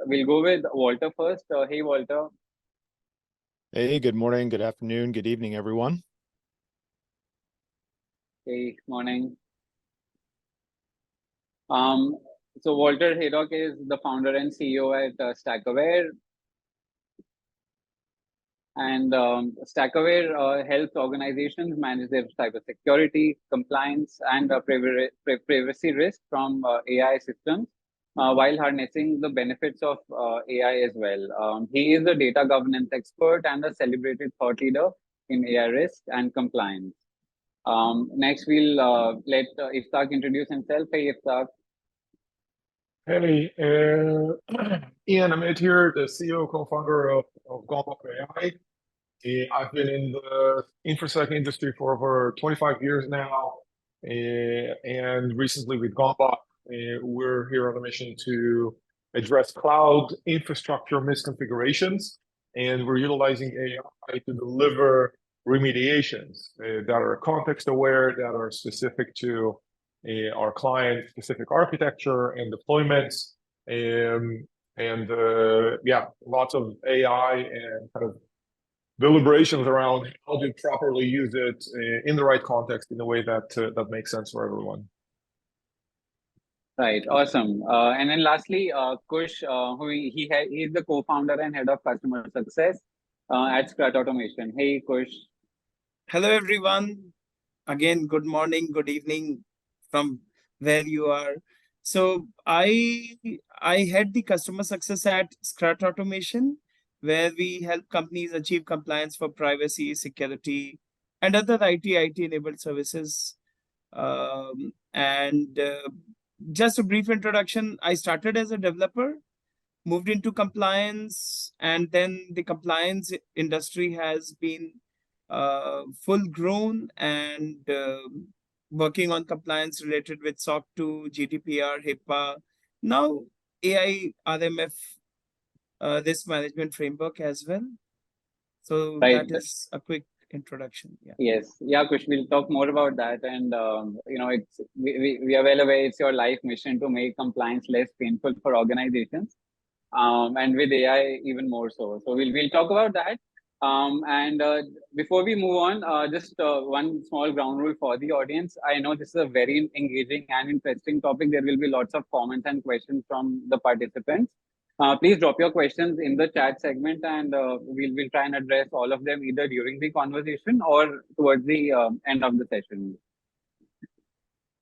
we'll go with Walter first. Hey, Walter. Hey, good morning, good afternoon, good evening, everyone. Hey, morning. Um, so Walter Haydock is the founder and CEO at StackAware, and StackAware helps organizations manage their cybersecurity, compliance, and privacy risk from AI systems, while harnessing the benefits of AI as well. He is a data governance expert and a celebrated thought leader in AI risk and compliance. Next, we'll let Iftaq introduce himself. Hey, Iftaq. Hey, Ian, I'm Ed here, the CEO, co-founder of Gompa AI. I've been in the infosec industry for over 25 years now, and recently with Gompa, we're here on a mission to address cloud infrastructure misconfigurations, and we're utilizing AI to deliver remediations that are context aware, that are specific to our client specific architecture and deployments, yeah, lots of AI and kind of deliberations around how to properly use it in the right context in a way that that makes sense for everyone. Right, awesome. And then lastly, Kush, who he's the co-founder and head of customer success at Scrat Automation. Hey, Kush. Hello, everyone. Again, good morning, good evening from where you are. So I head the customer success at Scrat Automation, where we help companies achieve compliance for privacy, security, and other IT-enabled services. Just a brief introduction, I started as a developer, moved into compliance, and then the compliance industry has been full grown and working on compliance related with SOC 2, GDPR, HIPAA, now AI, RMF, risk management framework as well. So Right. that is a quick introduction. Yeah. Yes, yeah, Kush, we'll talk more about that. And it's we are well aware it's your life mission to make compliance less painful for organizations, and with AI even more so. So we'll talk about that. Before we move on, just one small ground rule for the audience. I know this is a very engaging and interesting topic. There will be lots of comments and questions from the participants. Please drop your questions in the chat segment, and we'll try and address all of them either during the conversation or towards the end of the session.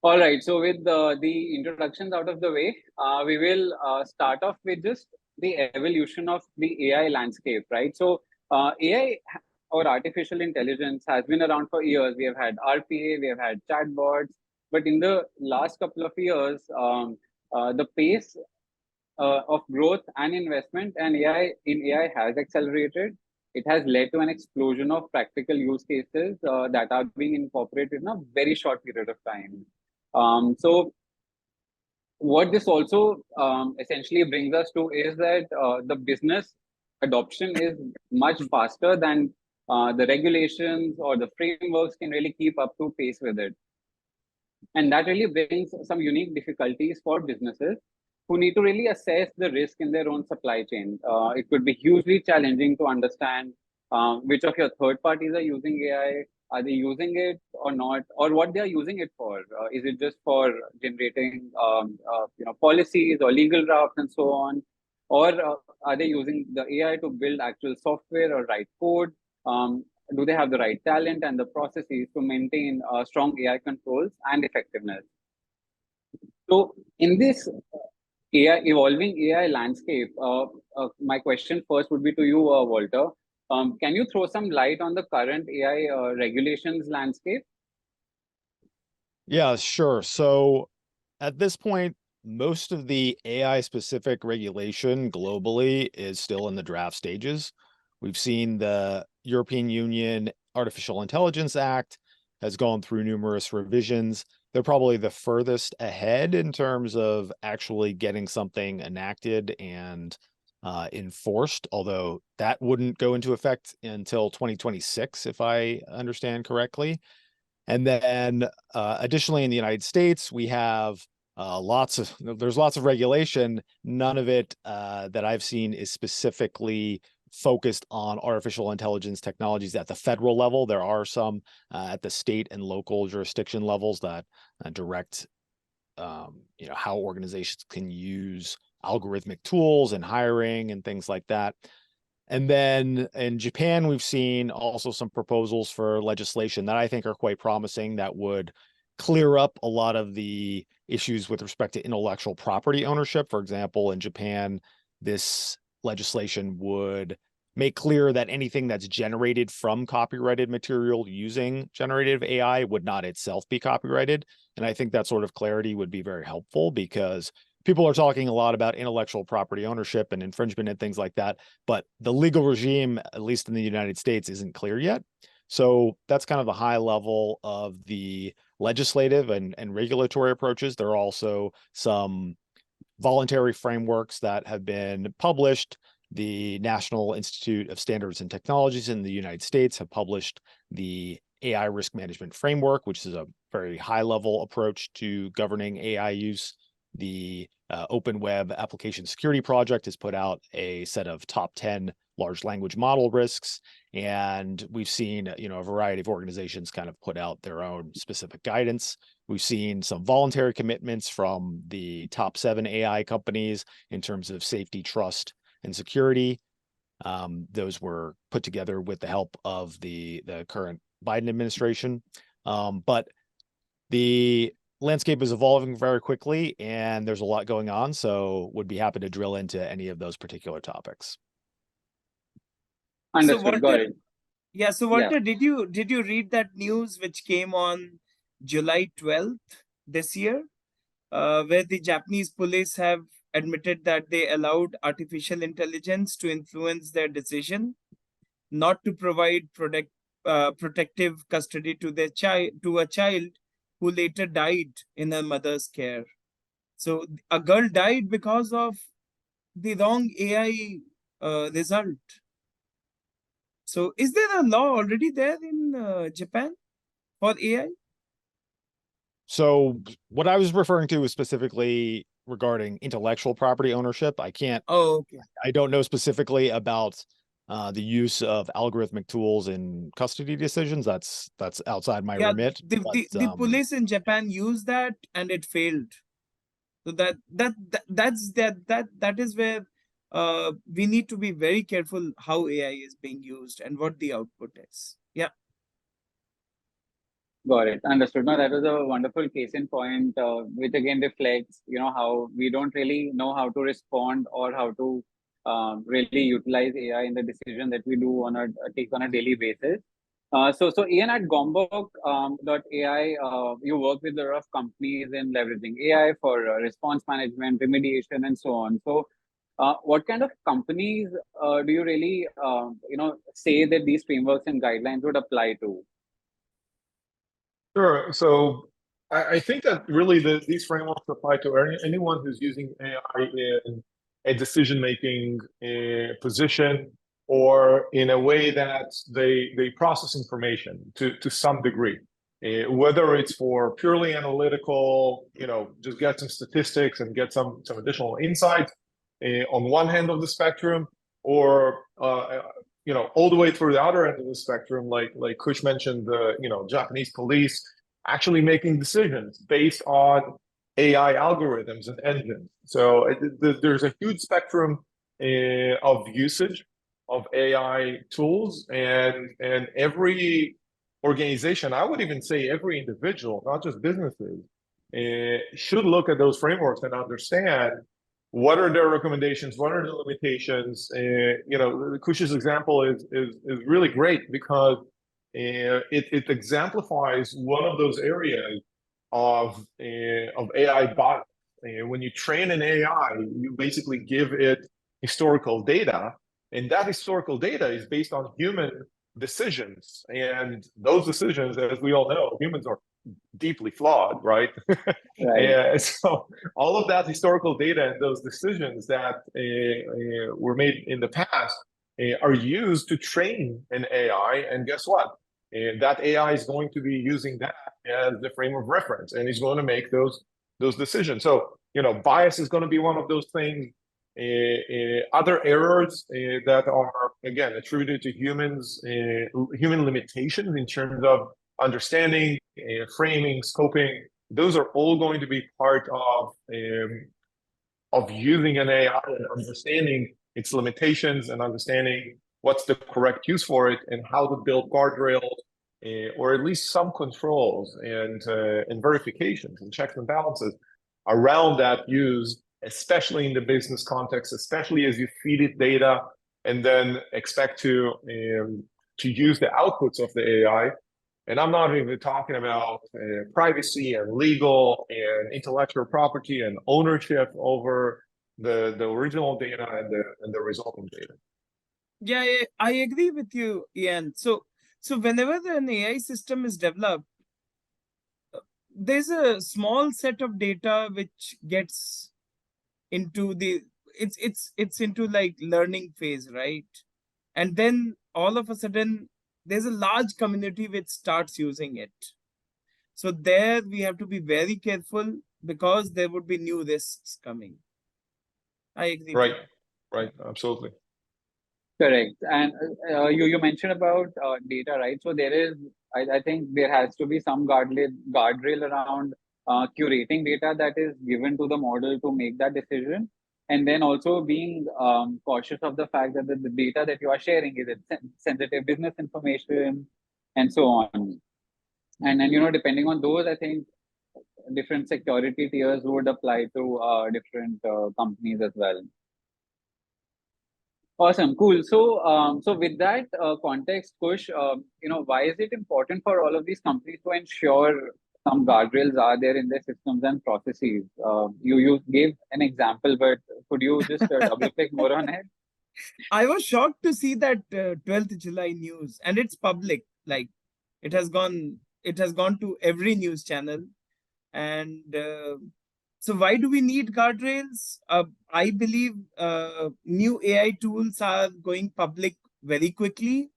All right, so with the introductions out of the way, we will start off with just the evolution of the AI landscape, right? So AI or artificial intelligence has been around for years. We have had RPA, we have had chatbots, but in the last couple of years, the pace of growth and investment and AI has accelerated. It has led to an explosion of practical use cases that are being incorporated in a very short period of time. So what this also essentially brings us to is that the business adoption is much faster than the regulations or the frameworks can really keep up to pace with it. And that really brings some unique difficulties for businesses who need to really assess the risk in their own supply chain. It could be hugely challenging to understand which of your third parties are using AI, are they using it or not, or what they are using it for. Is it just for generating policies or legal drafts and so on, or are they using the AI to build actual software or write code? Do they have the right talent and the processes to maintain strong AI controls and effectiveness? So in this evolving AI landscape, my question first would be to you, Walter. Can you throw some light on the current AI regulations landscape? Yeah, sure. So at this point, most of the AI specific regulation globally is still in the draft stages. We've seen the European Union Artificial Intelligence Act has gone through numerous revisions. They're probably the furthest ahead in terms of actually getting something enacted and enforced, although that wouldn't go into effect until 2026, if I understand correctly. And then additionally, in the United States, we have There's lots of regulation. None of it that I've seen is specifically focused on artificial intelligence technologies at the federal level. There are some at the state and local jurisdiction levels that direct how organizations can use algorithmic tools and hiring and things like that. And then in Japan, we've seen also some proposals for legislation that I think are quite promising that would clear up a lot of the issues with respect to intellectual property ownership. For example, in Japan, this legislation would make clear that anything that's generated from copyrighted material using generative AI would not itself be copyrighted. And I think that sort of clarity would be very helpful because people are talking a lot about intellectual property ownership and infringement and things like that, but the legal regime, at least in the United States, isn't clear yet. So that's kind of the high level of the legislative and regulatory approaches. There are also some voluntary frameworks that have been published. The National Institute of Standards and Technologies in the United States have published the AI Risk Management Framework, which is a very high-level approach to governing AI use. The Open Web Application Security Project has put out a set of top 10 large language model risks, and we've seen a variety of organizations kind of put out their own specific guidance. We've seen some voluntary commitments from the top 7 AI companies in terms of safety, trust, and security. Those were put together with the help of the current Biden administration. But the landscape is evolving very quickly and there's a lot going on, so would be happy to drill into any of those particular topics. Understood. Got it. Yeah, so Walter, did you read that news which came on July 12th this year, where the Japanese police have admitted that they allowed artificial intelligence to influence their decision not to provide protective custody to a child who later died in her mother's care. So a girl died because of the wrong AI result. So is there a law already there in Japan for AI? So what I was referring to was specifically regarding intellectual property ownership. I don't know specifically about the use of algorithmic tools in custody decisions. That's outside my remit. The police in Japan used that and it failed. So that is where we need to be very careful how AI is being used and what the output is. Yeah. Got it. Understood. No, that was a wonderful case in point, which again reflects, how we don't really know how to respond or how to really utilize AI in the decision that we do take on a daily basis. So Ian, at Gombook.ai, you work with a lot of companies in leveraging AI for response management, remediation, and so on. So what kind of companies do you really, say that these frameworks and guidelines would apply to? Sure. So I think that really these frameworks apply to anyone who's using AI in a decision-making position or in a way that they process information to some degree. Whether it's for purely analytical, just get some statistics and get some additional insight on one hand of the spectrum, or all the way through the other end of the spectrum, like Kush mentioned, the Japanese police actually making decisions based on AI algorithms and engines. So there's a huge spectrum of usage of AI tools, and every organization, I would even say every individual, not just businesses, should look at those frameworks and understand what are their recommendations, what are the limitations. Kush's example is really great because it exemplifies one of those areas of AI bias. When you train an AI, you basically give it historical data, and that historical data is based on human decisions. And those decisions, as we all know, humans are deeply flawed, right? Right. So all of that historical data and those decisions that were made in the past are used to train an AI. And guess what? That AI is going to be using that as the frame of reference, and is going to make those those decisions. So, bias is going to be one of those things. Other errors that are, again, attributed to humans, human limitations in terms of understanding, framing, scoping. Those are all going to be part of using an AI and understanding its limitations and understanding what's the correct use for it and how to build guardrails or at least some controls and verifications and checks and balances around that use, especially in the business context, especially as you feed it data and then expect to use the outputs of the AI. And I'm not even talking about privacy and legal and intellectual property and ownership over the original data and the resulting data. Yeah, I agree with you, Ian. So whenever an AI system is developed, there's a small set of data which gets into it's into like learning phase, right? And then all of a sudden there's a large community which starts using it. So there we have to be very careful because there would be new risks coming. I agree. Right, absolutely. Correct. And you mentioned about data, right? So there is, I think there has to be some guardrail around curating data that is given to the model to make that decision. And then also being cautious of the fact that the data that you are sharing is sensitive business information and so on. And then, depending on those, I think different security tiers would apply to different companies as well. Awesome, cool. So with that context, Kush, why is it important for all of these companies to ensure some guardrails are there in their systems and processes? You gave an example, but could you just double click more on it? I was shocked to see that 12th July news, and it's public. Like it has gone to every news channel, and so why do we need guardrails? I believe new AI tools are going public very quickly.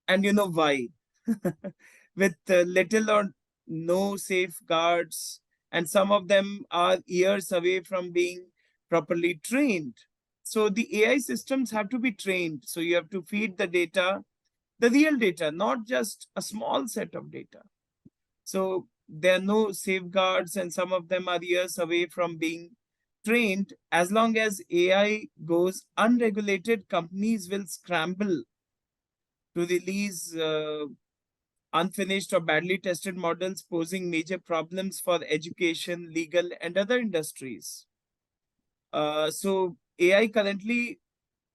And you know why? With little or no safeguards, and some of them are years away from being properly trained. So the AI systems have to be trained. So you have to feed the data, the real data, not just a small set of data. So there are no safeguards, and some of them are years away from being trained. As long as AI goes unregulated, companies will scramble to release unfinished or badly tested models, posing major problems for education, legal, and other industries. So AI currently,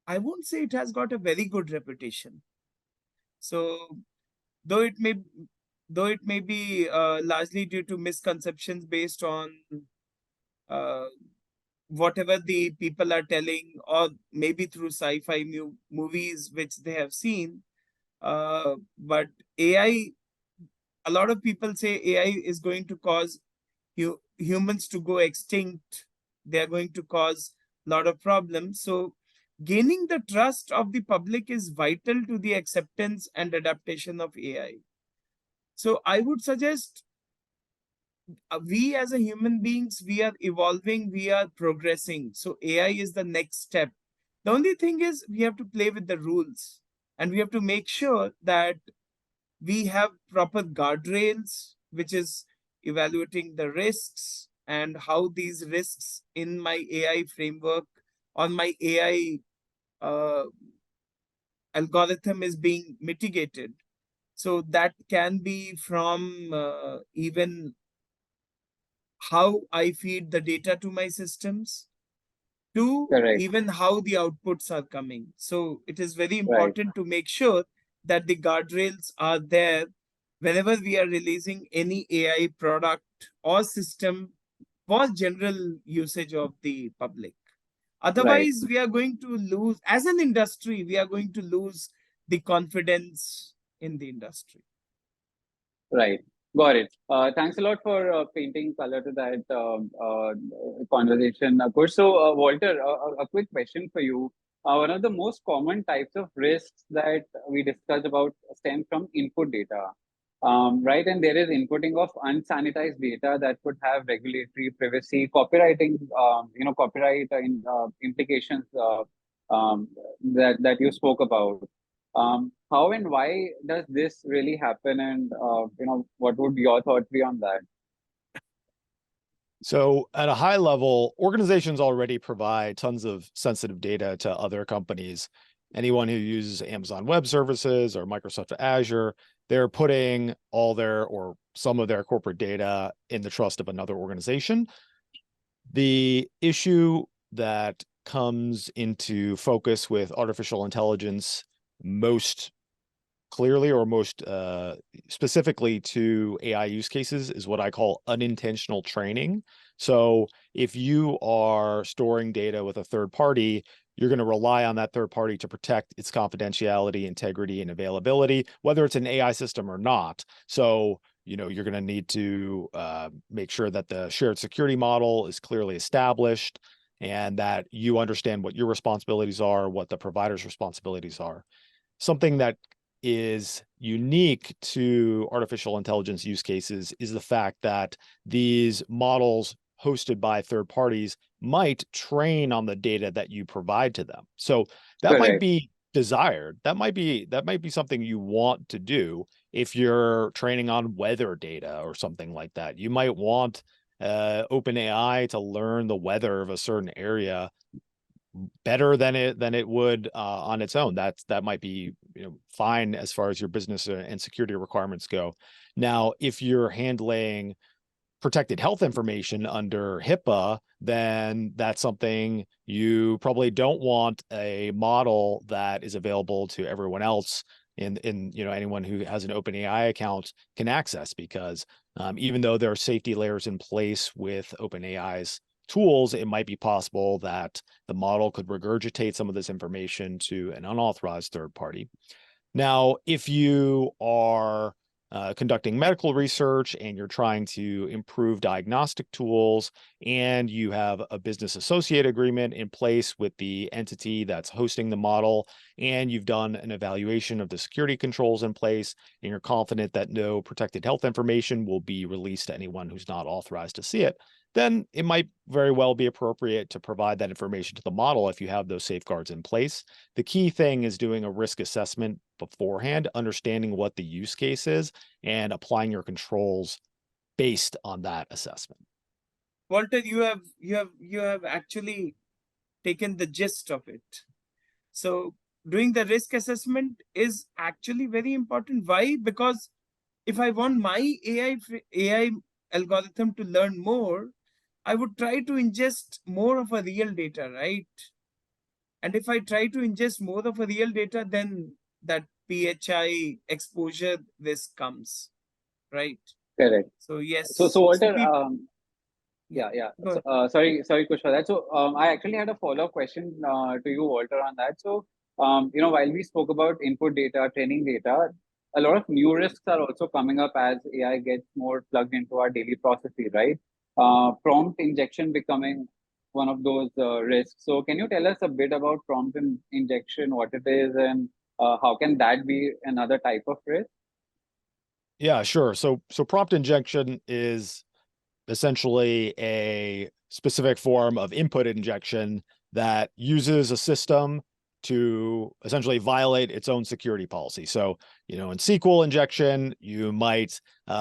I won't say it has got a very good reputation. So though it may be largely due to misconceptions based on whatever the people are telling, or maybe through sci-fi movies which they have seen. But AI, a lot of people say AI is going to cause humans to go extinct. They are going to cause a lot of problems. So gaining the trust of the public is vital to the acceptance and adaptation of AI. So I would suggest we as a human beings, we are evolving, we are progressing. So AI is the next step. The only thing is we have to play with the rules, and we have to make sure that we have proper guardrails, which is evaluating the risks and how these risks in my AI framework, on my AI algorithm is being mitigated. So that can be from even how I feed the data to my systems, to Correct. even how the outputs are coming. So it is very important to make sure that the guardrails are there whenever we are releasing any AI product or system for general usage of the public. Otherwise, we are going to lose, as an industry, we are going to lose the confidence in the industry. Right. Got it. Thanks a lot for painting color to that conversation, Kush. So, Walter, a quick question for you. One of the most common types of risks that we discussed about stem from input data. right? And there is inputting of unsanitized data that could have regulatory privacy, copywriting, copyright implications that you spoke about. How and why does this really happen? And what would your thoughts be on that? So at a high level, organizations already provide tons of sensitive data to other companies. Anyone who uses Amazon Web Services or Microsoft Azure, they're putting all their or some of their corporate data in the trust of another organization. The issue that comes into focus with artificial intelligence most clearly or most specifically to AI use cases is what I call unintentional training. So if you are storing data with a third party, you're going to rely on that third party to protect its confidentiality, integrity, and availability, whether it's an AI system or not. So, you're going to need to make sure that the shared security model is clearly established and that you understand what your responsibilities are, what the provider's responsibilities are. Something that is unique to artificial intelligence use cases is the fact that these models hosted by third parties might train on the data that you provide to them. So that might Correct. be desired. That might be something you want to do if you're training on weather data or something like that. You might want OpenAI to learn the weather of a certain area better than it would on its own. That might be fine as far as your business and security requirements go. Now, if you're handling protected health information under HIPAA, then that's something you probably don't want a model that is available to everyone else in anyone who has an OpenAI account can access, because even though there are safety layers in place with OpenAI's tools, it might be possible that the model could regurgitate some of this information to an unauthorized third party. Now, if you are conducting medical research and you're trying to improve diagnostic tools and you have a business associate agreement in place with the entity that's hosting the model, and you've done an evaluation of the security controls in place, and you're confident that no protected health information will be released to anyone who's not authorized to see it, then it might very well be appropriate to provide that information to the model if you have those safeguards in place. The key thing is doing a risk assessment beforehand, understanding what the use case is, and applying your controls based on that assessment. Walter, you have actually taken the gist of it. So doing the risk assessment is actually very important. Why? Because if I want my AI algorithm to learn more, I would try to ingest more of a real data, right? And if I try to ingest more of a real data, then that PHI exposure risk comes, right? Correct. So yes. So Walter, yeah. So, sorry, Kush, for that. So, I actually had a follow-up question to you, Walter, on that. So, while we spoke about input data, training data, a lot of new risks are also coming up as AI gets more plugged into our daily processes, right? Prompt injection becoming one of those risks. So, can you tell us a bit about prompt injection, what it is, and how can that be another type of risk? Yeah, sure. So prompt injection is essentially a specific form of input injection that uses a system to essentially violate its own security policy. So, in SQL injection, you might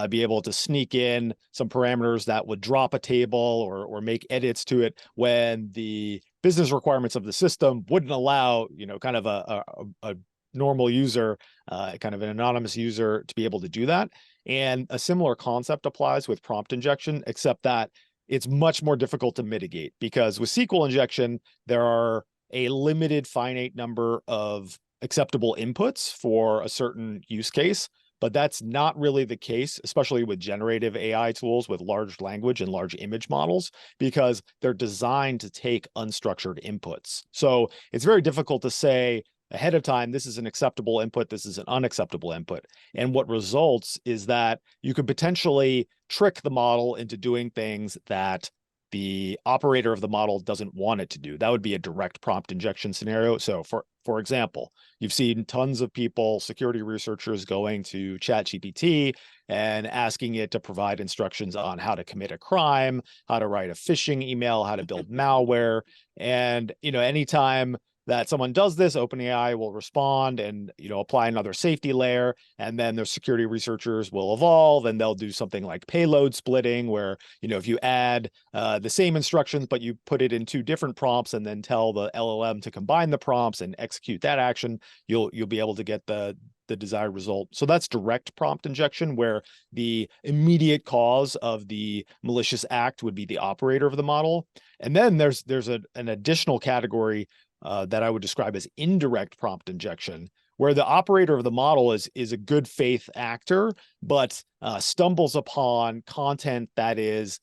be able to sneak in some parameters that would drop a table or make edits to it when the business requirements of the system wouldn't allow, kind of a normal user, kind of an anonymous user, to be able to do that. And a similar concept applies with prompt injection, except that it's much more difficult to mitigate, because with SQL injection, there are a limited finite number of acceptable inputs for a certain use case. But that's not really the case, especially with generative AI tools with large language and large image models, because they're designed to take unstructured inputs. So it's very difficult to say ahead of time, this is an acceptable input, this is an unacceptable input. And what results is that you could potentially trick the model into doing things that the operator of the model doesn't want it to do. That would be a direct prompt injection scenario. So for For example, you've seen tons of people, security researchers, going to ChatGPT and asking it to provide instructions on how to commit a crime, how to write a phishing email, how to build malware. And, anytime that someone does this, OpenAI will respond and, apply another safety layer. And then their security researchers will evolve and they'll do something like payload splitting, where, if you add the same instructions, but you put it in 2 different prompts and then tell the LLM to combine the prompts and execute that action, you'll be able to get the desired result. So that's direct prompt injection, where the immediate cause of the malicious act would be the operator of the model. And then there's an additional category that I would describe as indirect prompt injection, where the operator of the model is a good faith actor, but stumbles upon content that is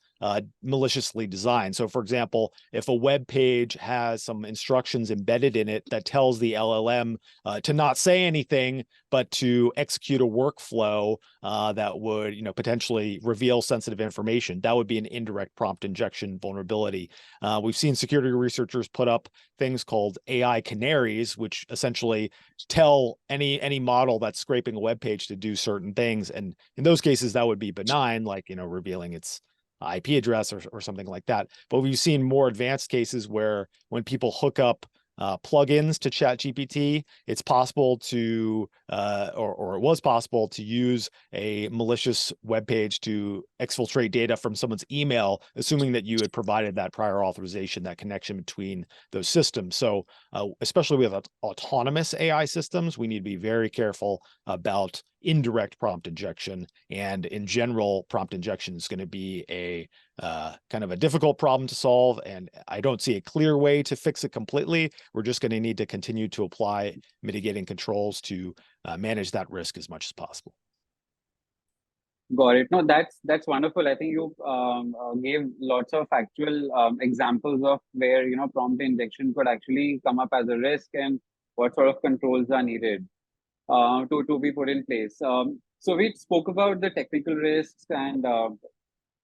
maliciously designed. So, for example, if a web page has some instructions embedded in it that tells the LLM to not say anything, but to execute a workflow that would, potentially reveal sensitive information, that would be an indirect prompt injection vulnerability. We've seen security researchers put up things called AI canaries, which essentially tell any model that's scraping a web page to do certain things. And in those cases, that would be benign, like, revealing its IP address or something like that. But we've seen more advanced cases where when people hook up plugins to ChatGPT, it's possible to, or it was possible to use a malicious web page to exfiltrate data from someone's email, assuming that you had provided that prior authorization, that connection between those systems. So especially with autonomous AI systems, we need to be very careful about indirect prompt injection. And in general, prompt injection is going to be a kind of a difficult problem to solve. And I don't see a clear way to fix it completely. We're just going to need to continue to apply mitigating controls to manage that risk as much as possible. Got it. No, that's wonderful. I think you gave lots of actual examples of where prompt injection could actually come up as a risk and what sort of controls are needed to be put in place. So we spoke about the technical risks and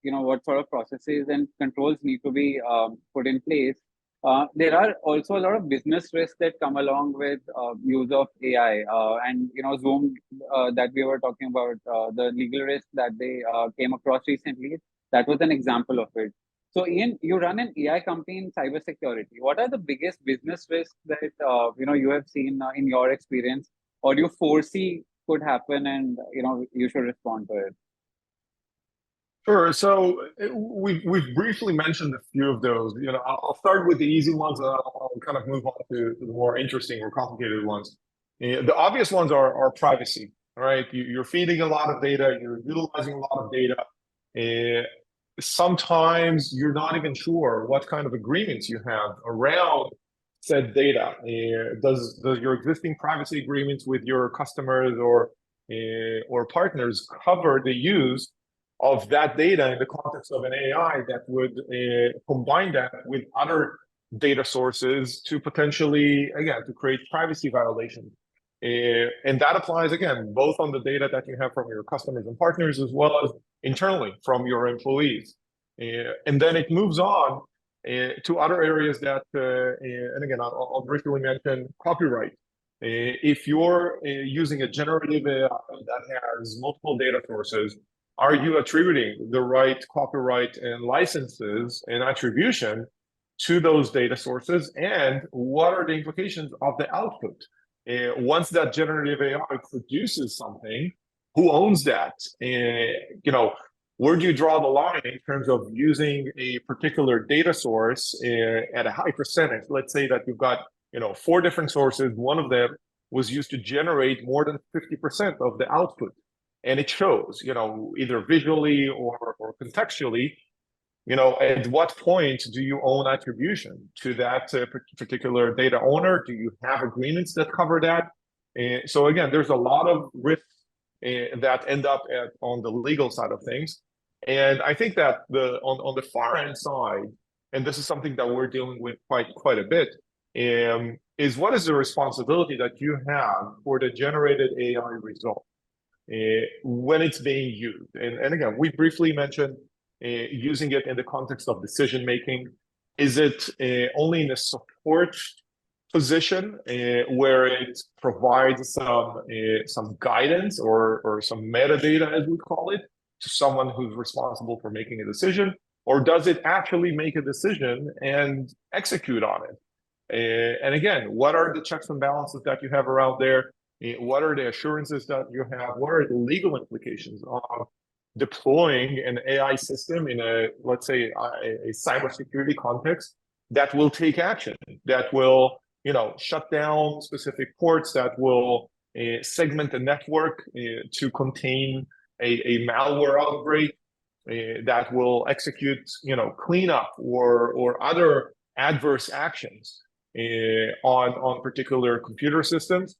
what sort of processes and controls need to be put in place. There are also a lot of business risks that come along with use of AI, and Zoom that we were talking about, the legal risk that they came across recently. That was an example of it. So, Ian, you run an AI company in cybersecurity. What are the biggest business risks that you have seen in your experience, or you foresee could happen, and you should respond to it? Sure. So we've briefly mentioned a few of those. I'll start with the easy ones, and I'll kind of move on to the more interesting or complicated ones. The obvious ones are privacy, right? You're feeding a lot of data, you're utilizing a lot of data. Sometimes you're not even sure what kind of agreements you have around said data. Does your existing privacy agreements with your customers or partners cover the use of that data in the context of an AI that would combine that with other data sources to potentially, again, to create privacy violations? And that applies, again, both on the data that you have from your customers and partners, as well as internally from your employees. And then it moves on to other areas that, and again, I'll briefly mention copyright. If you're using a generative AI that has multiple data sources, are you attributing the right copyright and licenses and attribution to those data sources? And what are the implications of the output? Once that generative AI produces something, who owns that? Where do you draw the line in terms of using a particular data source at a high percentage? Let's say that you've got 4 different sources. One of them was used to generate more than 50% of the output. And it shows, either visually or contextually, at what point do you own attribution to that particular data owner? Do you have agreements that cover that? So again, there's a lot of risks that end up on the legal side of things. And I think that on the far end side, and this is something that we're dealing with quite a bit, is what is the responsibility that you have for the generated AI result when it's being used? And again, we briefly mentioned using it in the context of decision making. Is it only in a support position where it provides some guidance or some metadata, as we call it, to someone who's responsible for making a decision, or does it actually make a decision and execute on it? And again, what are the checks and balances that you have around there? What are the assurances that you have? What are the legal implications of deploying an AI system in a, let's say, a cybersecurity context that will take action, that will, shut down specific ports, that will segment the network to contain a malware outbreak, that will execute, cleanup or other adverse actions on particular computer systems.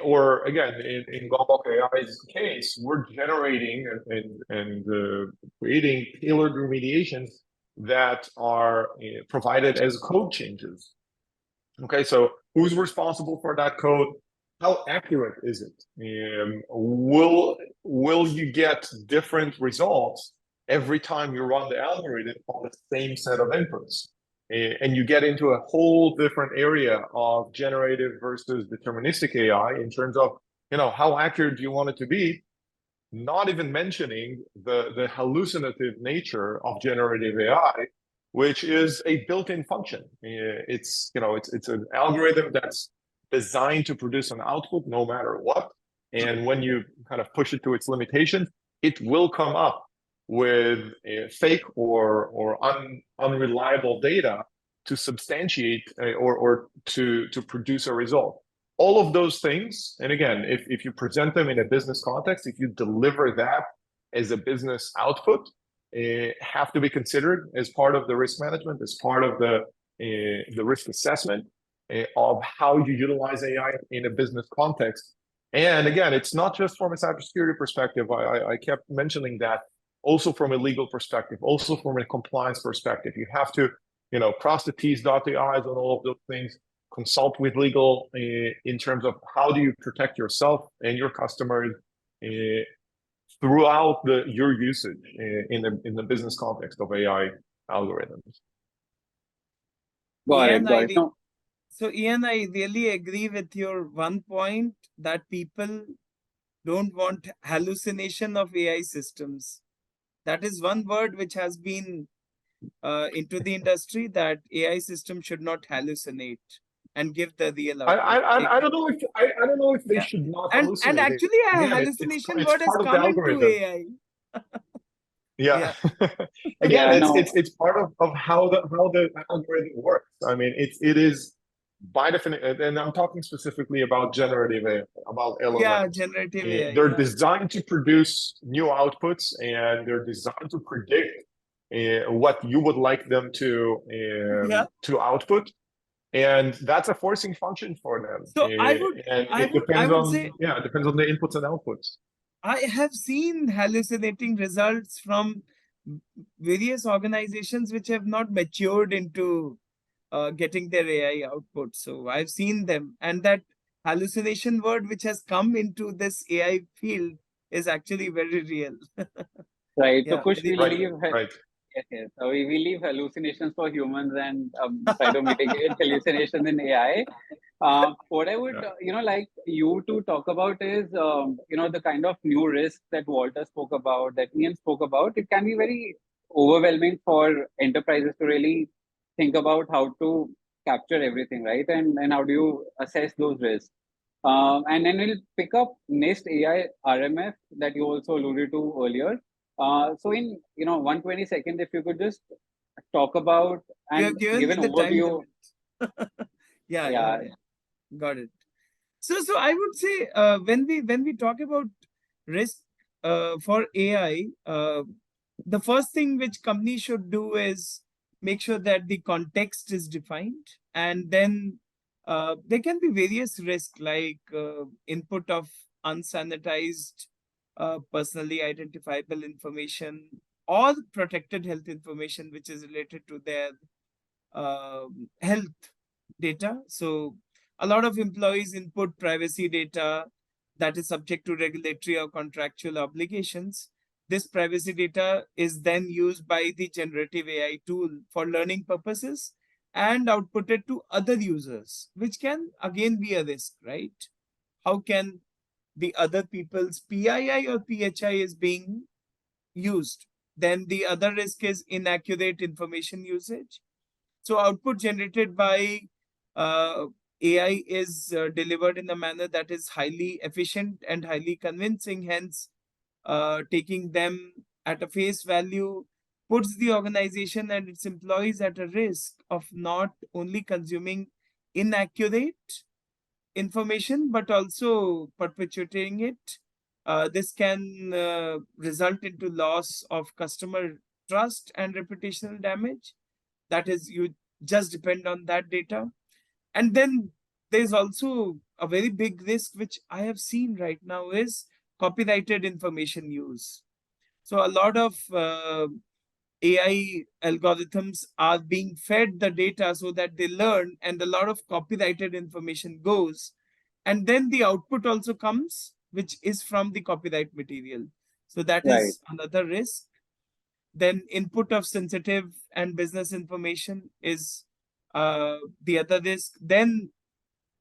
Or again, in Global AI's case, we're generating and creating tailored remediations that are provided as code changes. Okay, so who's responsible for that code? How accurate is it? Will you get different results every time you run the algorithm on the same set of inputs? And you get into a whole different area of generative versus deterministic AI in terms of, how accurate do you want it to be? Not even mentioning the hallucinative nature of generative AI, which is a built-in function. It's an algorithm that's designed to produce an output no matter what. And when you kind of push it to its limitations, it will come up with fake or unreliable data to substantiate or to produce a result. All of those things, and again, if you present them in a business context, if you deliver that as a business output, have to be considered as part of the risk management, as part of the risk assessment of how you utilize AI in a business context. And again, it's not just from a cybersecurity perspective. I kept mentioning that. Also from a legal perspective, also from a compliance perspective, you have to, cross the T's, dot the I's on all of those things, consult with legal in terms of how do you protect yourself and your customers throughout your usage in the business context of AI algorithms. Got it. No. So Ian, I really agree with your one point that people don't want hallucination of AI systems. That is one word which has been into the industry, that AI system should not hallucinate and give the real output. I don't know if they should not hallucinate. And actually, a hallucination word has come into AI. Yeah. Again, it's part of how the algorithm works. I mean, it is by definition, and I'm talking specifically about generative AI, about LLMs. Yeah, generative AI. They're designed to produce new outputs, and they're designed to predict what you would like them to output, and that's a forcing function for them. So it depends on the inputs and outputs. I have seen hallucinating results from various organizations which have not matured into getting their AI output. So I've seen them, and that hallucination word which has come into this AI field is actually very real. Right. So Kush, we leave. Right. Yes. So we leave hallucinations for humans and try to mitigate hallucinations in AI. What I would, like you to talk about is, the kind of new risks that Walter spoke about, that Ian spoke about. It can be very overwhelming for enterprises to really think about how to capture everything, right? And how do you assess those risks? And then we'll pick up NIST AI RMF that you also alluded to earlier. So in 120 seconds, if you could just talk about and give an overview. Yeah. Got it. So I would say when we talk about risk for AI, the first thing which companies should do is make sure that the context is defined, and then there can be various risks like input of unsanitized personally identifiable information or protected health information which is related to their health data. So a lot of employees input privacy data that is subject to regulatory or contractual obligations. This privacy data is then used by the generative AI tool for learning purposes, and output it to other users, which can again be a risk, right? How can the other people's PII or PHI is being used? Then the other risk is inaccurate information usage. So output generated by AI is delivered in a manner that is highly efficient and highly convincing. Hence, taking them at a face value puts the organization and its employees at a risk of not only consuming inaccurate information, but also perpetuating it. This can result into loss of customer trust and reputational damage. That is, you just depend on that data. And then there's also a very big risk, which I have seen right now, is copyrighted information use. So a lot of AI algorithms are being fed the data so that they learn, and a lot of copyrighted information goes. And then the output also comes, which is from the copyright material. So that Right. is another risk. Then input of sensitive and business information is the other risk. Then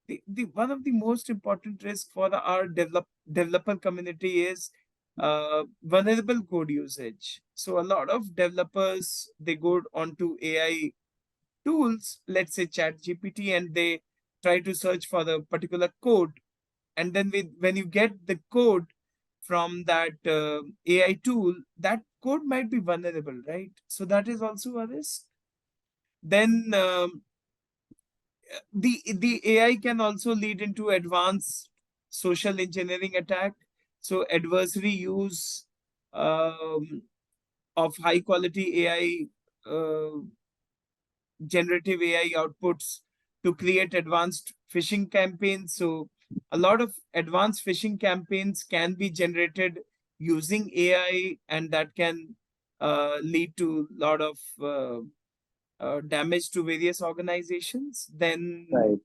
the one of the most important risks for our developer community is vulnerable code usage. So a lot of developers, they go onto AI tools, let's say ChatGPT, and they try to search for the particular code. And then when you get the code from that AI tool, that code might be vulnerable, right? So that is also a risk. Then the AI can also lead into advanced social engineering attack. So adversary use of high quality AI, generative AI outputs to create advanced phishing campaigns. So a lot of advanced phishing campaigns can be generated using AI, and that can lead to a lot of damage to various organizations. Right.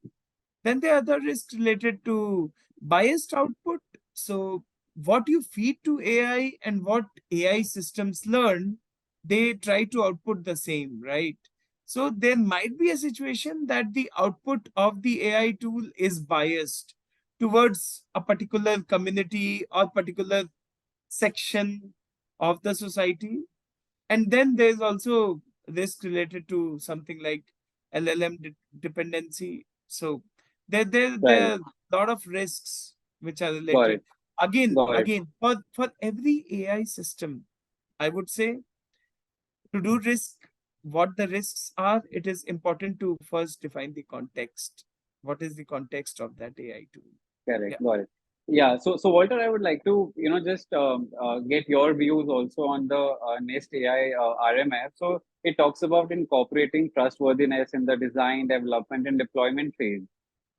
Then there are other risks related to biased output. So what you feed to AI and what AI systems learn, they try to output the same, right? So there might be a situation that the output of the AI tool is biased towards a particular community or particular section of the society. And then there's also risk related to something like LLM dependency. So there Right. are a lot of risks which are Got related. it. Again, Got it. again, for every AI system, I would say, to do risk, what the risks are, it is important to first define the context. What is the context of that AI tool? Correct. Yeah. Got it. Yeah. So Walter, I would like to, just get your views also on the NIST AI RMF. So it talks about incorporating trustworthiness in the design, development, and deployment phase.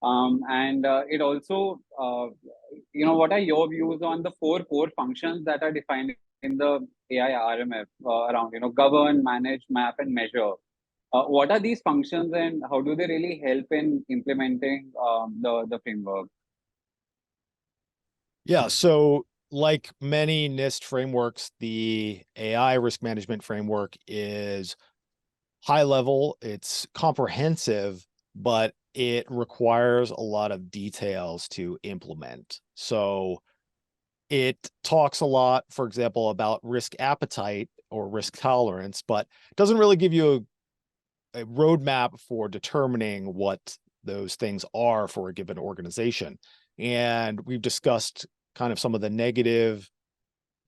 And it also, what are your views on the four core functions that are defined in the AI RMF around, govern, manage, map, and measure? What are these functions, and how do they really help in implementing the framework? Yeah, so like many NIST frameworks, the AI risk management framework is high level, it's comprehensive, but it requires a lot of details to implement. So it talks a lot, for example, about risk appetite or risk tolerance, but doesn't really give you a roadmap for determining what those things are for a given organization. And we've discussed kind of some of the negative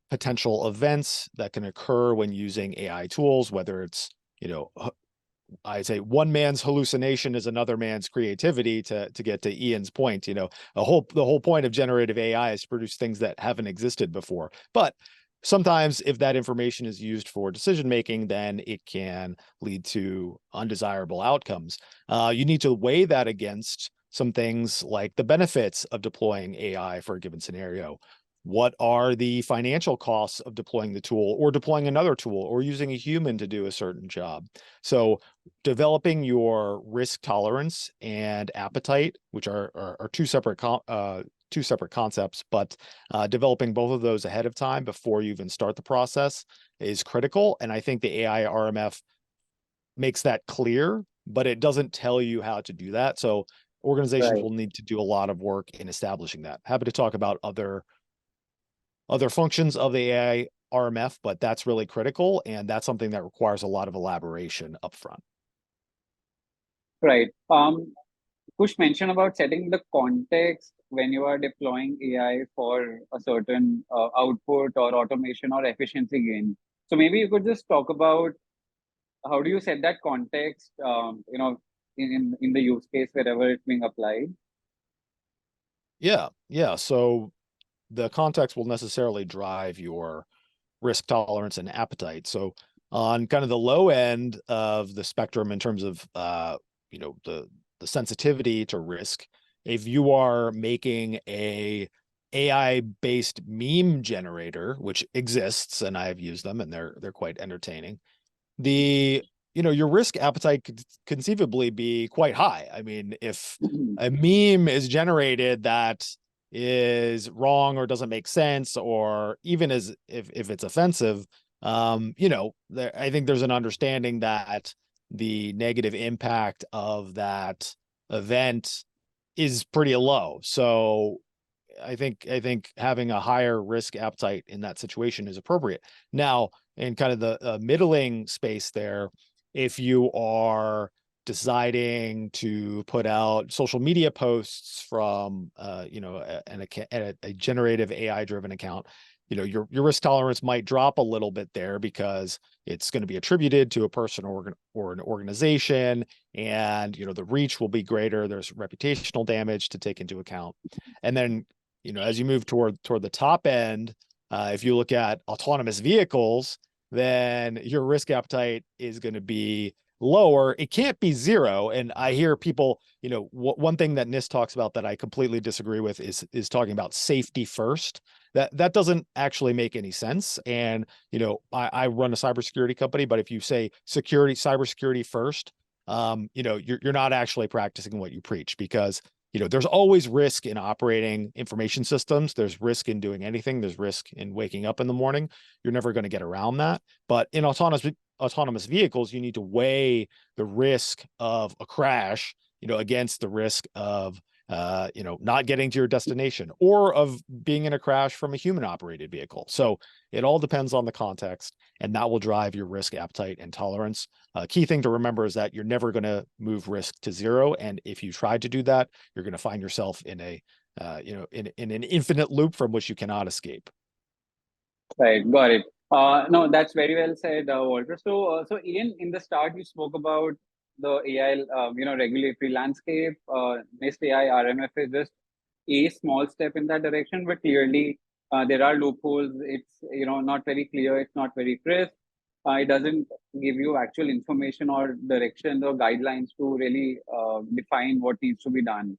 potential events that can occur when using AI tools, whether it's, I say one man's hallucination is another man's creativity, to get to Ian's point. The whole point of generative AI is to produce things that haven't existed before. But sometimes if that information is used for decision making, then it can lead to undesirable outcomes. You need to weigh that against some things like the benefits of deploying AI for a given scenario. What are the financial costs of deploying the tool or deploying another tool or using a human to do a certain job? So developing your risk tolerance and appetite, which are two separate concepts, but developing both of those ahead of time before you even start the process is critical. And I think the AI RMF makes that clear, but it doesn't tell you how to do that. So organizations Right. will need to do a lot of work in establishing that. Happy to talk about other functions of the AI RMF, but that's really critical, and that's something that requires a lot of elaboration upfront. Right. Kush mentioned about setting the context when you are deploying AI for a certain output or automation or efficiency gain. So maybe you could just talk about how do you set that context, in the use case wherever it's being applied. Yeah. So the context will necessarily drive your risk tolerance and appetite. So on kind of the low end of the spectrum in terms of the sensitivity to risk, if you are making a AI-based meme generator, which exists and I've used them and they're quite entertaining, your risk appetite could conceivably be quite high. I mean, if a meme is generated that is wrong or doesn't make sense, or even as if it's offensive, I think there's an understanding that the negative impact of that event is pretty low. So I think having a higher risk appetite in that situation is appropriate. Now, in kind of the middling space there, if you are deciding to put out social media posts from a generative AI driven account, your risk tolerance might drop a little bit there because it's going to be attributed to a person or an organization, and the reach will be greater. There's reputational damage to take into account. And then as you move toward the top end, if you look at autonomous vehicles, then your risk appetite is going to be lower. It can't be zero. And I hear people, one thing that NIST talks about that I completely disagree with is talking about safety first. That doesn't actually make any sense. And, I run a cybersecurity company, but if you say cybersecurity first, you're not actually practicing what you preach, because there's always risk in operating information systems. There's risk in doing anything. There's risk in waking up in the morning. You're never going to get around that. But in autonomous vehicles, you need to weigh the risk of a crash, against the risk of, not getting to your destination, or of being in a crash from a human operated vehicle. So it all depends on the context, and that will drive your risk appetite and tolerance. Key thing to remember is that you're never going to move risk to zero. And if you try to do that, you're going to find yourself in in an infinite loop from which you cannot escape. Right, got it. No, that's very well said, Walter. So Ian, in the start, you spoke about the AI, regulatory landscape. NIST AI RMF is just a small step in that direction, but clearly there are loopholes. It's not very clear. It's not very crisp. It doesn't give you actual information or directions or guidelines to really define what needs to be done.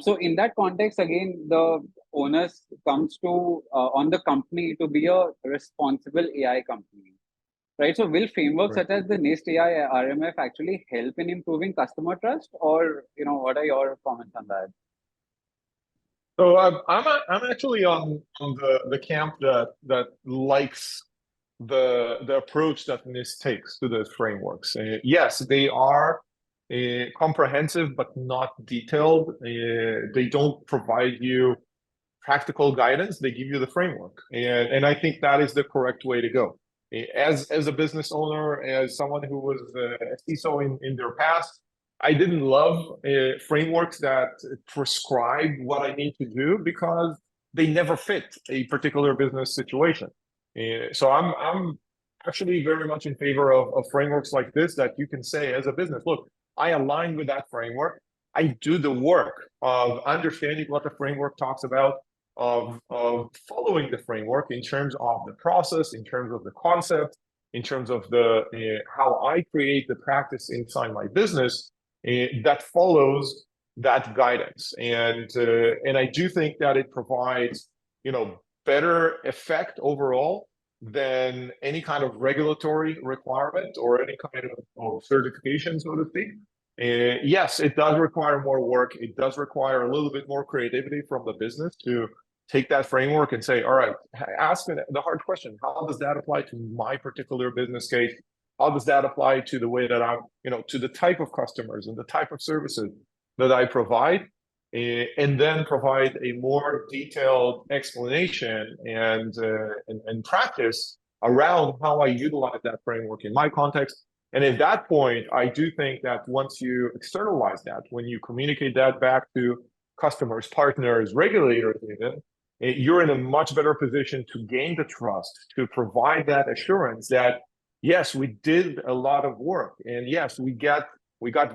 So in that context, again, the onus comes to on the company to be a responsible AI company, right? So will frameworks Right. such as the NIST AI RMF actually help in improving customer trust, or what are your comments on that? So I'm actually on the camp that likes the approach that NIST takes to the frameworks. Yes, they are comprehensive but not detailed. They don't provide you practical guidance. They give you the framework, and I think that is the correct way to go. As a business owner, as someone who was a CISO in their past, I didn't love frameworks that prescribe what I need to do, because they never fit a particular business situation. So I'm actually very much in favor of frameworks like this, that you can say as a business, look, I align with that framework. I do the work of understanding what the framework talks about, of following the framework in terms of the process, in terms of the concept, in terms of the how I create the practice inside my business that follows that guidance. And I do think that it provides better effect overall than any kind of regulatory requirement or any kind of certification, so to speak. Yes, it does require more work. It does require a little bit more creativity from the business to take that framework and say, all right, ask the hard question. How does that apply to my particular business case? how does that apply to the way that I'm, to the type of customers and the type of services that I provide, and then provide a more detailed explanation and practice around how I utilize that framework in my context. And at that point, I do think that once you externalize that, when you communicate that back to customers, partners, regulators, even, you're in a much better position to gain the trust, to provide that assurance that, yes, we did a lot of work, and yes, we got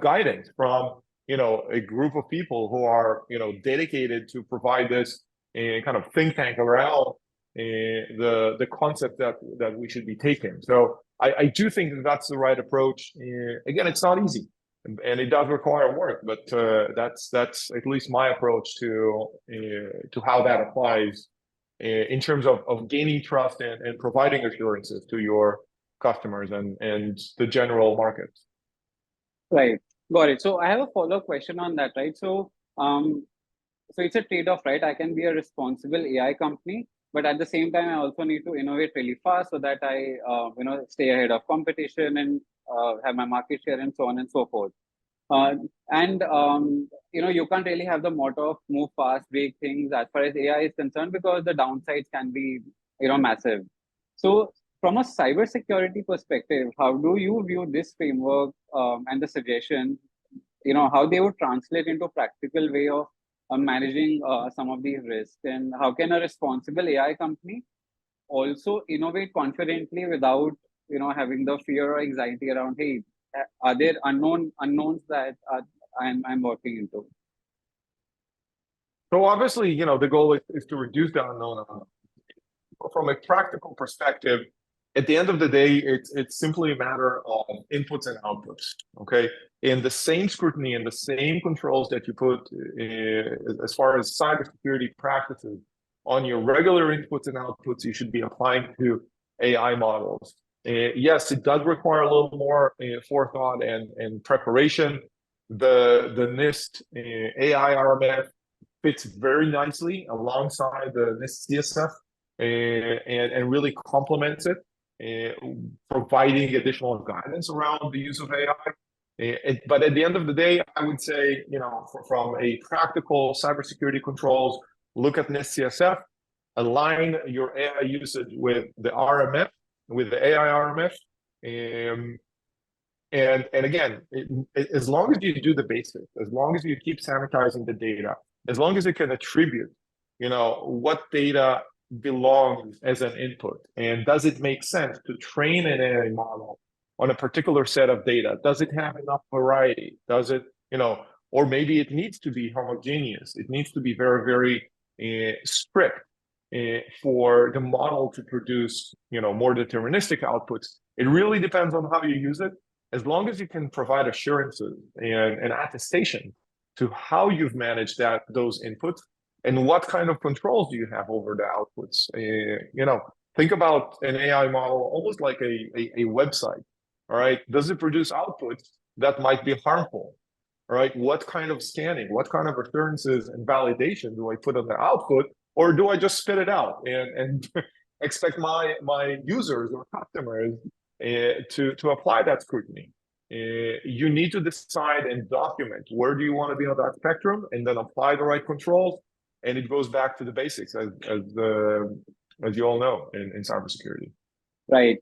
guidance from a group of people who are dedicated to provide this kind of think tank around the concept that we should be taking. So I do think that that's the right approach. Again, it's not easy, and it does require work, but that's at least my approach to how that applies in terms of gaining trust and providing assurances to your customers and the general market. Right. Got it. So I have a follow-up question on that, right? So it's a trade-off, right? I can be a responsible AI company, but at the same time, I also need to innovate really fast so that I, stay ahead of competition and have my market share and so on and so forth. You can't really have the motto of move fast, break things as far as AI is concerned, because the downsides can be, massive. So from a cybersecurity perspective, how do you view this framework and the suggestion, how they would translate into practical way of managing some of these risks? And how can a responsible AI company also innovate confidently without, having the fear or anxiety around, hey, are there unknowns that I'm working into? So obviously, the goal is to reduce the unknown. From a practical perspective, at the end of the day, it's simply a matter of inputs and outputs. Okay, and the same scrutiny and the same controls that you put as far as cybersecurity practices on your regular inputs and outputs, you should be applying to AI models. Yes, it does require a little more forethought and preparation. The NIST AI RMF fits very nicely alongside the NIST CSF and really complements it, providing additional guidance around the use of AI. But at the end of the day, I would say, from a practical cybersecurity controls, look at NIST CSF, align your AI usage with the RMF, with the AI RMF. And again, as long as you do the basics, as long as you keep sanitizing the data, as long as you can attribute, what data belongs as an input, and does it make sense to train an AI model on a particular set of data? Does it have enough variety? Does it, or maybe it needs to be homogeneous. It needs to be very, very strict for the model to produce, more deterministic outputs. It really depends on how you use it. As long as you can provide assurances and attestation to how you've managed those inputs and what kind of controls do you have over the outputs. Think about an AI model almost like a website. All right, does it produce outputs that might be harmful? All right, what kind of scanning, what kind of assurances and validation do I put on the output, or do I just spit it out and expect my users or customers to apply that scrutiny? You need to decide and document where do you want to be on that spectrum, and then apply the right controls. And it goes back to the basics, as you all know, in cybersecurity. Right.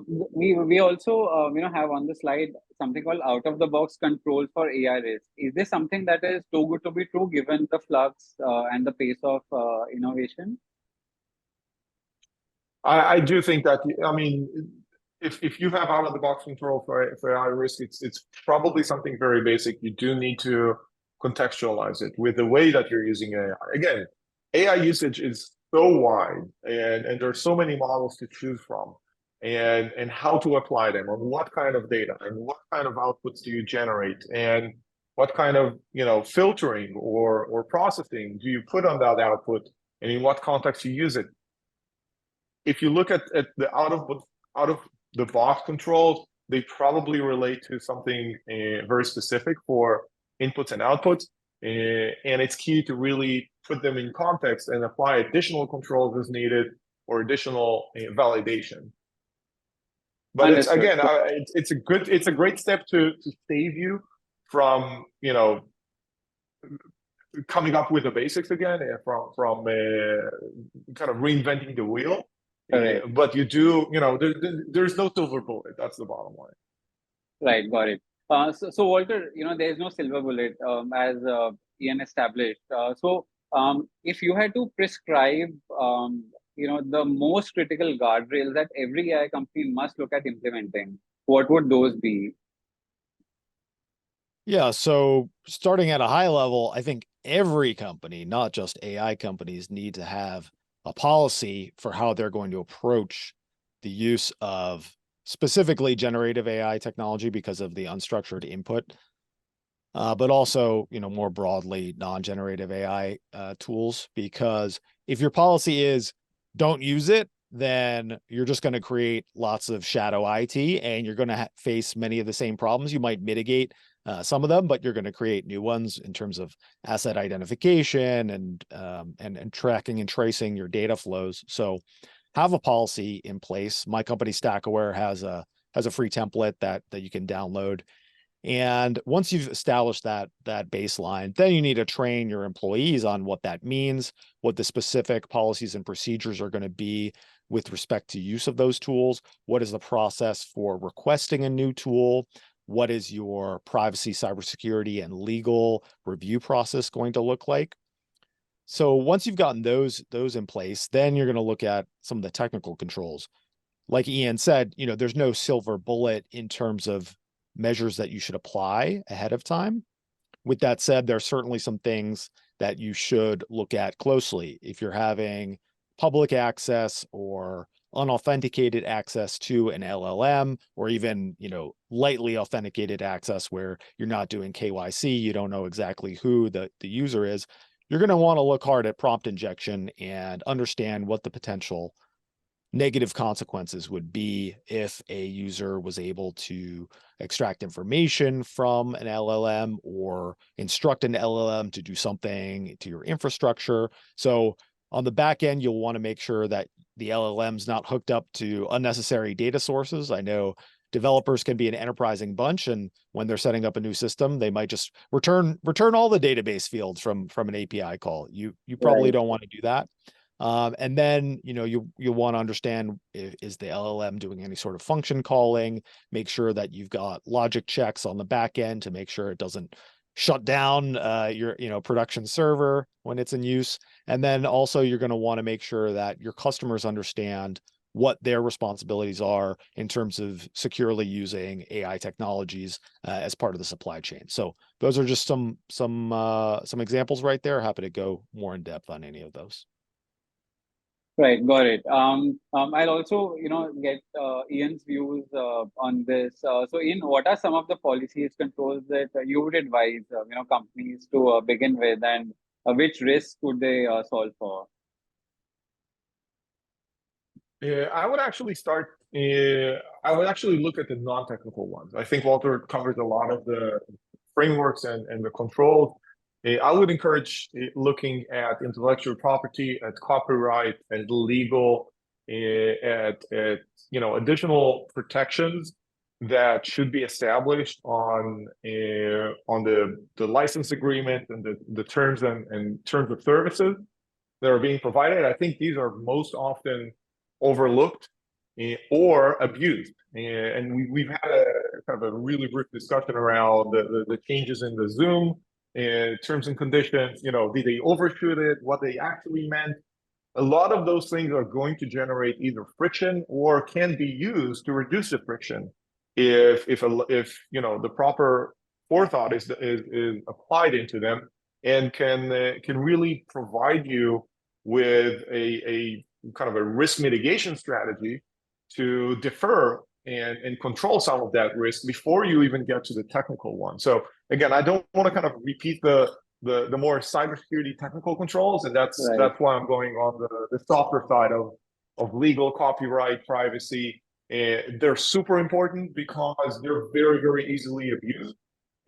We also have on the slide something called out of the box control for AI risk. Is this something that is too good to be true given the flux and the pace of innovation? I do think that, if you have out of the box control for AI risk, it's probably something very basic. You do need to contextualize it with the way that you're using AI. Again, AI usage is so wide, and there's so many models to choose from, and how to apply them, on what kind of data, and what kind of outputs do you generate, and what kind of filtering or processing do you put on that output, and in what context you use it. If you look at the out of the box controls, they probably relate to something very specific for inputs and outputs, and it's key to really put them in context and apply additional controls as needed or additional validation. But it's Understood. again, it's a great step to save you from, you know, coming up with the basics again, from kind of reinventing the wheel. Correct. But you do, you know, there's no silver bullet. That's the bottom line. Right, got it. So Walter, there's no silver bullet, as Ian established. If you had to prescribe, the most critical guardrails that every AI company must look at implementing, what would those be? Yeah, so starting at a high level, I think every company, not just AI companies, need to have a policy for how they're going to approach the use of specifically generative AI technology because of the unstructured input, but also, more broadly, non-generative AI tools. Because if your policy is don't use it, then you're just going to create lots of shadow IT, and you're going to face many of the same problems. You might mitigate some of them, but you're going to create new ones in terms of asset identification and tracking and tracing your data flows. So have a policy in place. My company StackAware has a free template that you can download. And once you've established that baseline, then you need to train your employees on what that means, what the specific policies and procedures are going to be with respect to use of those tools. What is the process for requesting a new tool? What is your privacy, cybersecurity, and legal review process going to look like? So once you've gotten those in place, then you're going to look at some of the technical controls. Like Ian said, there's no silver bullet in terms of measures that you should apply ahead of time. With that said, there are certainly some things that you should look at closely. If you're having public access or unauthenticated access to an LLM, or even, lightly authenticated access where you're not doing KYC, you don't know exactly who the user is, you're going to want to look hard at prompt injection and understand what the potential negative consequences would be if a user was able to extract information from an LLM or instruct an LLM to do something to your infrastructure. So on the back end, you'll want to make sure that the LLM's not hooked up to unnecessary data sources. I know developers can be an enterprising bunch, and when they're setting up a new system, they might just return all the database fields from an API call. You probably don't want to do that. And then, you want to understand, is the LLM doing any sort of function calling? Make sure that you've got logic checks on the back end to make sure it doesn't shut down your production server when it's in use. And then also you're going to want to make sure that your customers understand what their responsibilities are in terms of securely using AI technologies as part of the supply chain. So those are just some examples right there. Happy to go more in depth on any of those. Right, got it. I'll also, get Ian's views on this. So, Ian, what are some of the policies, controls that you would advise, companies to begin with, and which risks could they solve for? I would actually start. I would actually look at the non-technical ones. I think Walter covers a lot of the frameworks and the controls. I would encourage looking at intellectual property, at copyright, at legal, at additional protections that should be established on the license agreement and the terms and terms of services that are being provided. I think these are most often overlooked or abused. And we've had a kind of a really brief discussion around the changes in the Zoom terms and conditions. Did they overshoot it? What they actually meant? A lot of those things are going to generate either friction or can be used to reduce the friction if the proper forethought is applied into them, and can really provide you with a kind of a risk mitigation strategy to defer and control some of that risk before you even get to the technical one. So again, I don't want to kind of repeat the more cybersecurity technical controls, and that's why I'm going on the softer side of legal, copyright, privacy. They're super important because they're very, very easily abused,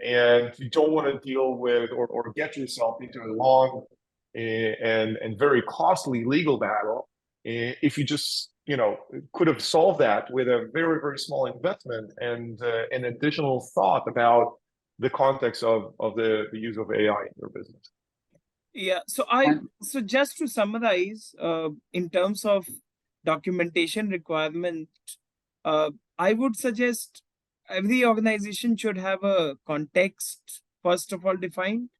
and you don't want to deal with or get yourself into a long and very costly legal battle if you just could have solved that with a very, very small investment and an additional thought about the context of the use of AI in your business. Yeah, And so just to summarize, in terms of documentation requirement, I would suggest every organization should have a context, first of all, defined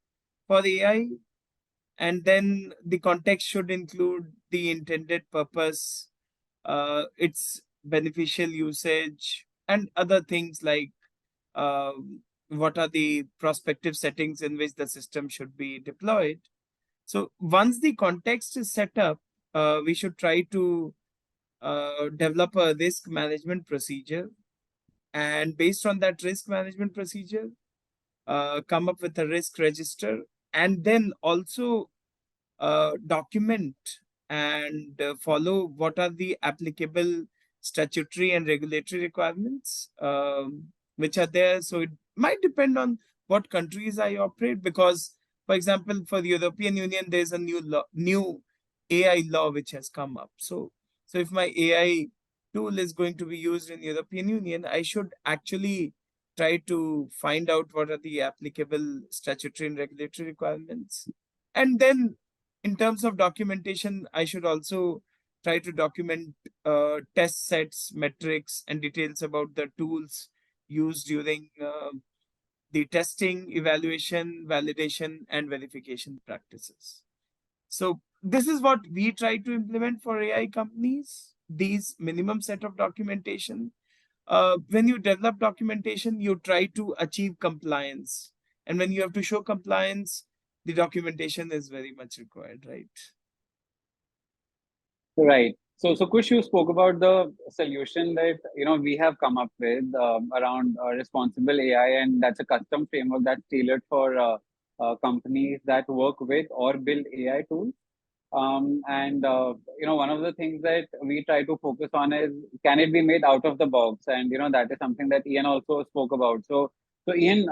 for AI, and then the context should include the intended purpose, its beneficial usage, and other things like what are the prospective settings in which the system should be deployed. So once the context is set up, we should try to develop a risk management procedure. And based on that risk management procedure, come up with a risk register, and then also document and follow what are the applicable statutory and regulatory requirements which are there. So it might depend on what countries I operate, because, for example, for the European Union, there's a new AI law which has come up. So if my AI tool is going to be used in European Union, I should actually try to find out what are the applicable statutory and regulatory requirements. And then in terms of documentation, I should also try to document test sets, metrics, and details about the tools used during the testing, evaluation, validation, and verification practices. So this is what we try to implement for AI companies, these minimum set of documentation. When you develop documentation, you try to achieve compliance. And when you have to show compliance, the documentation is very much required, right? right. So Kush, you spoke about the solution that we have come up with around responsible AI, and that's a custom framework that's tailored for companies that work with or build AI tools. And one of the things that we try to focus on is, can it be made out of the box? And that is something that Ian also spoke about. So Ian,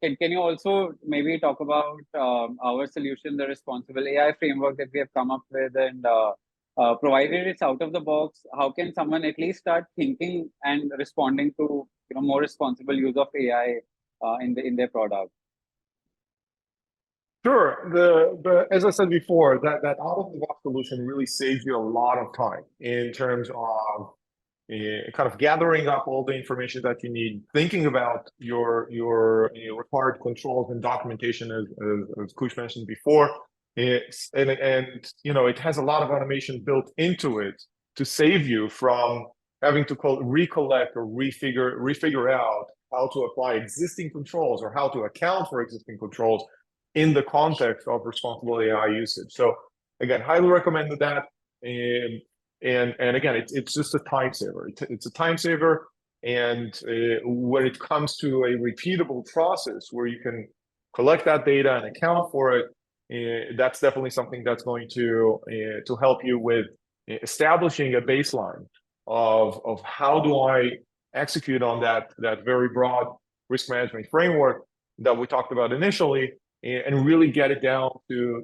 can you also maybe talk about our solution, the responsible AI framework that we have come up with, and provided it's out of the box, how can someone at least start thinking and responding to more responsible use of AI in their product? Sure. As I said before, that out-of-the-box solution really saves you a lot of time in terms of kind of gathering up all the information that you need, thinking about your required controls and documentation, as Kush mentioned before. And it has a lot of automation built into it to save you from having to recollect or refigure out how to apply existing controls or how to account for existing controls in the context of responsible AI usage. So again, highly recommend that. And again, it's just a time saver. It's a time saver. And when it comes to a repeatable process where you can collect that data and account for it, that's definitely something that's going to help you with establishing a baseline of how do I execute on that very broad risk management framework that we talked about initially, and really get it down to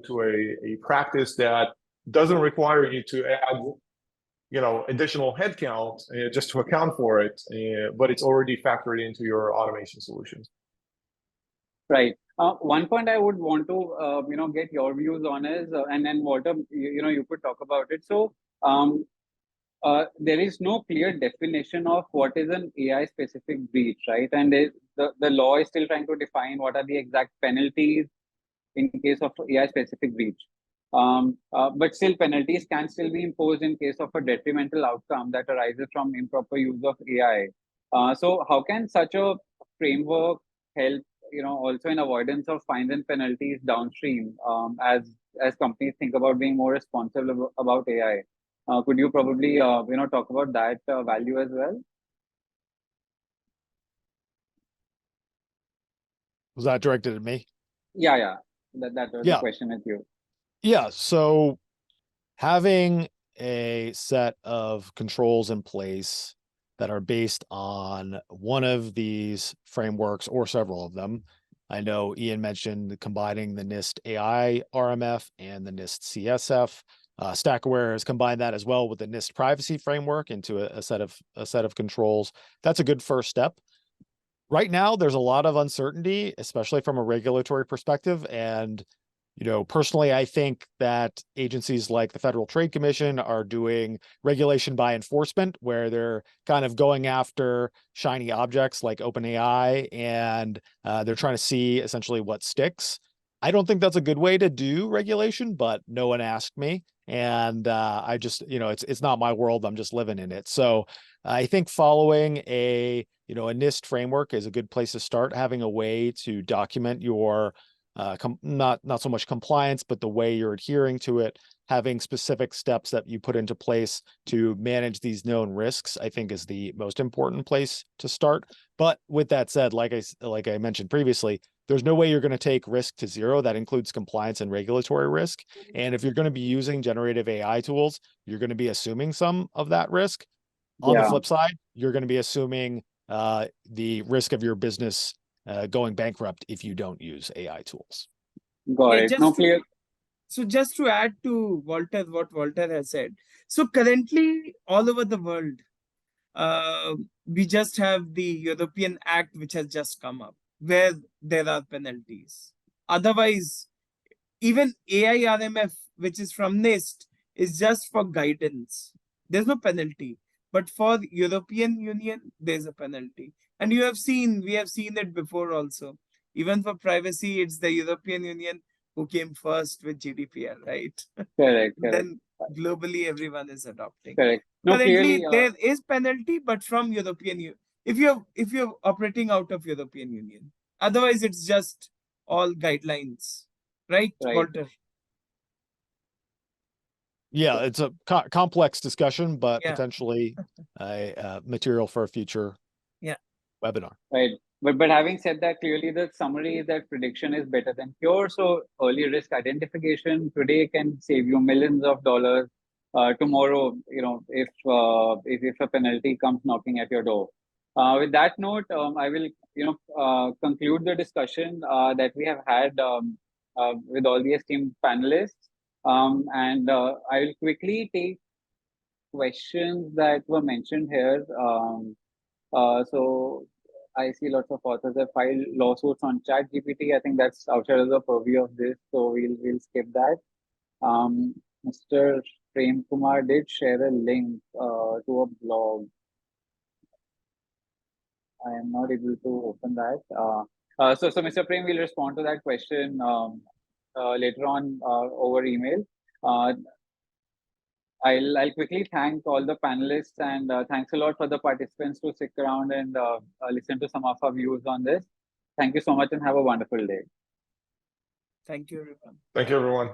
a practice that doesn't require you to add additional headcount just to account for it, but it's already factored into your automation solutions. Right. One point I would want to get your views on is, and then Walter, you could talk about it. So there is no clear definition of what is an AI specific breach, right? And the law is still trying to define what are the exact penalties in case of AI specific breach. But still, penalties can still be imposed in case of a detrimental outcome that arises from improper use of AI. So how can such a framework help, also in avoidance of fines and penalties downstream, as companies think about being more responsible about AI? Could you probably, talk about that value as well? Was that directed at me? Yeah. That was the question at you. Yeah. So having a set of controls in place that are based on one of these frameworks or several of them. I know Ian mentioned combining the NIST AI RMF and the NIST CSF. StackAware has combined that as well with the NIST privacy framework into a set of controls. That's a good first step. Right now, there's a lot of uncertainty, especially from a regulatory perspective. And, personally, I think that agencies like the Federal Trade Commission are doing regulation by enforcement, where they're kind of going after shiny objects like OpenAI, and they're trying to see essentially what sticks. I don't think that's a good way to do regulation, but no one asked me. And I just, it's not my world. I'm just living in it. So I think following a NIST framework is a good place to start, having a way to document your not so much compliance, but the way you're adhering to it, having specific steps that you put into place to manage these known risks, I think is the most important place to start. But with that said, like I mentioned previously, there's no way you're going to take risk to zero. That includes compliance and regulatory risk. And if you're going to be using generative AI tools, you're going to be assuming some of that risk. On the flip side, you're going to be assuming the risk of your business going bankrupt if you don't use AI tools. Got it. No, clear. So just to add to what Walter has said. So currently, all over the world, we just have the European Act, which has just come up, where there are penalties. Otherwise, even AIRMF, which is from NIST, is just for guidance. There's no penalty. But for the European Union, there's a penalty. And we have seen it before also. Even for privacy, it's the European Union who came first with GDPR, right? Correct. Then globally, everyone is adopting. Correct. No, currently, clearly, there is penalty, but from European Union. If you're operating out of European Union, otherwise it's just all guidelines, right, Walter? Yeah, it's a complex discussion, but potentially material for a future webinar. Right. But having said that, clearly the summary is that prediction is better than cure. So early risk identification today can save you millions of dollars. Tomorrow, if a penalty comes knocking at your door. With that note, I will conclude the discussion that we have had with all the esteemed panelists, and I will quickly take questions that were mentioned here. So I see lots of authors have filed lawsuits on ChatGPT. I think that's outside of the purview of this, so we'll skip that. Mr. Prem Kumar did share a link to a blog. I am not able to open that. So Mr. Prem will respond to that question later on over email. I'll quickly thank all the panelists, and thanks a lot for the participants to stick around and listen to some of our views on this. Thank you so much and have a wonderful day. Thank you, everyone. Thank you, everyone.